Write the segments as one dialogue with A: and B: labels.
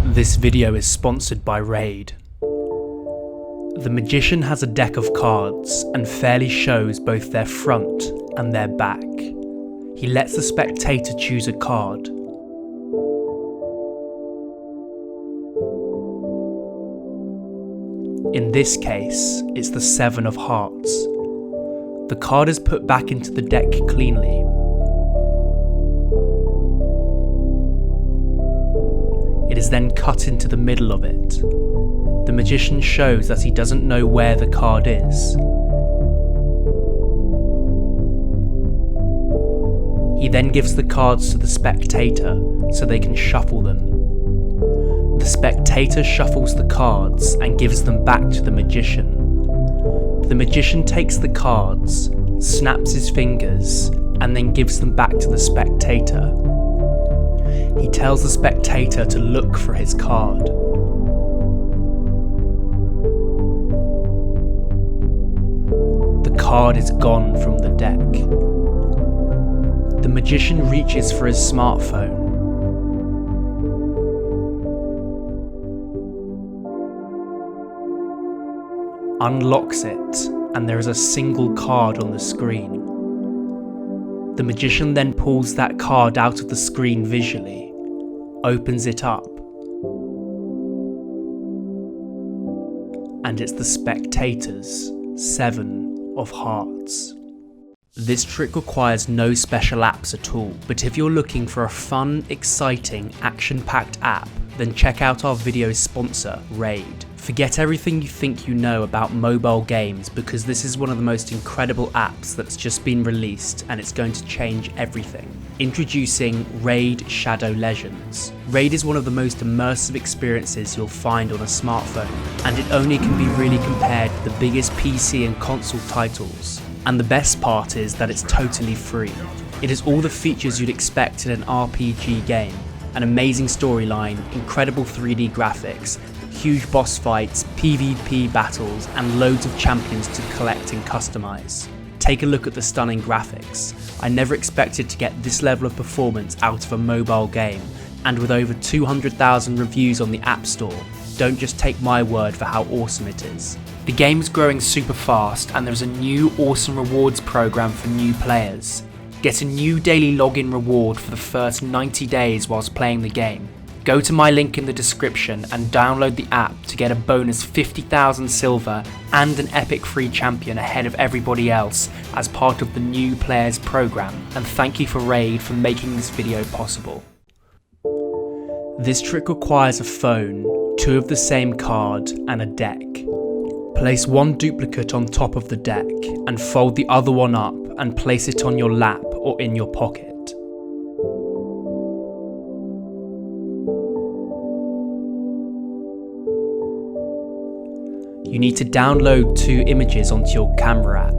A: This video is sponsored by Raid. The magician has a deck of cards and fairly shows both their front and their back. He lets the spectator choose a card. In this case, it's the 7 of Hearts. The card is put back into the deck cleanly. It is then cut into the middle of it. The magician shows that he doesn't know where the card is. He then gives the cards to the spectator so they can shuffle them. The spectator shuffles the cards and gives them back to the magician. The magician takes the cards, snaps his fingers, and then gives them back to the spectator. He tells the spectator to look for his card. The card is gone from the deck. The magician reaches for his smartphone. Unlocks it, and there is a single card on the screen. The magician then pulls that card out of the screen visually, opens it up, and it's the spectator's 7 of Hearts. This trick requires no special apps at all, but if you're looking for a fun, exciting, action-packed app, then check out our video sponsor, Raid. Forget everything you think you know about mobile games because this is one of the most incredible apps that's just been released and it's going to change everything. Introducing Raid Shadow Legends. Raid is one of the most immersive experiences you'll find on a smartphone, and it only can be really compared to the biggest PC and console titles. And the best part is that it's totally free. It has all the features you'd expect in an RPG game. An amazing storyline, incredible 3D graphics, huge boss fights, PvP battles, and loads of champions to collect and customize. Take a look at the stunning graphics. I never expected to get this level of performance out of a mobile game, and with over 200,000 reviews on the App Store, don't just take my word for how awesome it is. The game is growing super fast, and there's a new awesome rewards program for new players. Get a new daily login reward for the first 90 days whilst playing the game. Go to my link in the description and download the app to get a bonus 50,000 silver and an epic free champion ahead of everybody else as part of the new players program. And thank you for Raid for making this video possible. This trick requires a phone, 2 of the same card, and a deck. Place one duplicate on top of the deck and fold the other one up and place it on your lap or in your pocket. You need to download 2 images onto your camera app.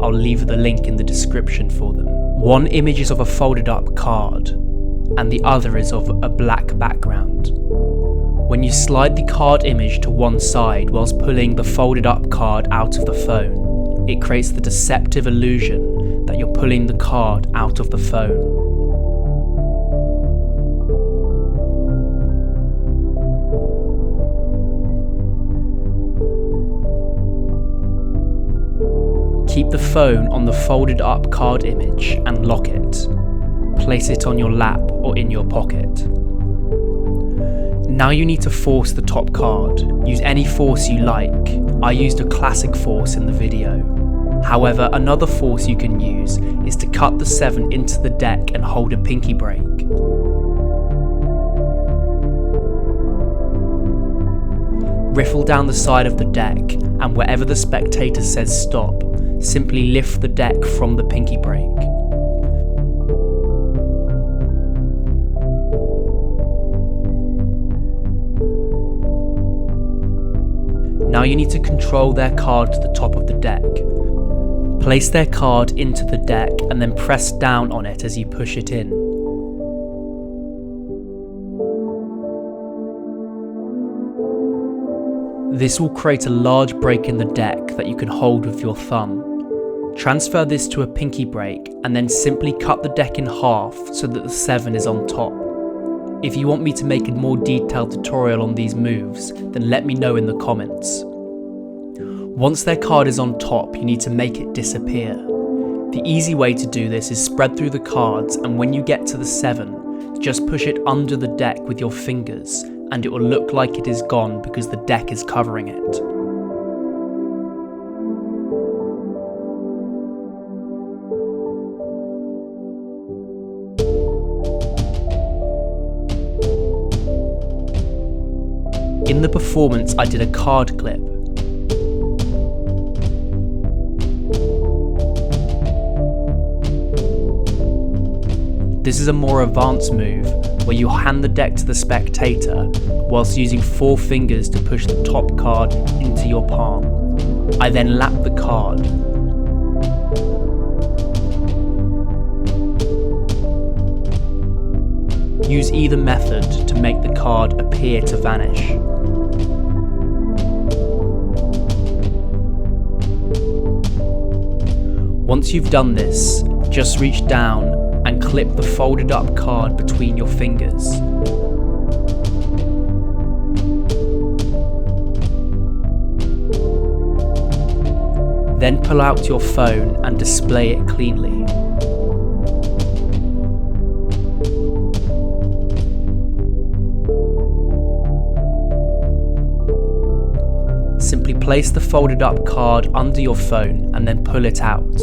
A: I'll leave the link in the description for them. One image is of a folded up card and the other is of a black background. When you slide the card image to one side whilst pulling the folded up card out of the phone, it creates the deceptive illusion that you're pulling the card out of the phone. Keep the phone on the folded up card image and lock it. Place it on your lap or in your pocket. Now you need to force the top card. Use any force you like. I used a classic force in the video. However, another force you can use is to cut the 7 into the deck and hold a pinky break. Riffle down the side of the deck, and wherever the spectator says stop, simply lift the deck from the pinky break. Now you need to control their card to the top of the deck. Place their card into the deck and then press down on it as you push it in. This will create a large break in the deck that you can hold with your thumb. Transfer this to a pinky break and then simply cut the deck in half so that the 7 is on top. If you want me to make a more detailed tutorial on these moves, then let me know in the comments. Once their card is on top, you need to make it disappear. The easy way to do this is spread through the cards, and when you get to the 7, just push it under the deck with your fingers and it will look like it is gone because the deck is covering it. In the performance, I did a card clip. This is a more advanced move where you hand the deck to the spectator whilst using 4 fingers to push the top card into your palm. I then lap the card. Use either method to make the card appear to vanish. Once you've done this, just reach down and clip the folded up card between your fingers. Then pull out your phone and display it cleanly. Simply place the folded up card under your phone and then pull it out.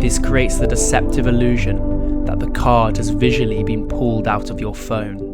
A: This creates the deceptive illusion that the card has visually been pulled out of your phone.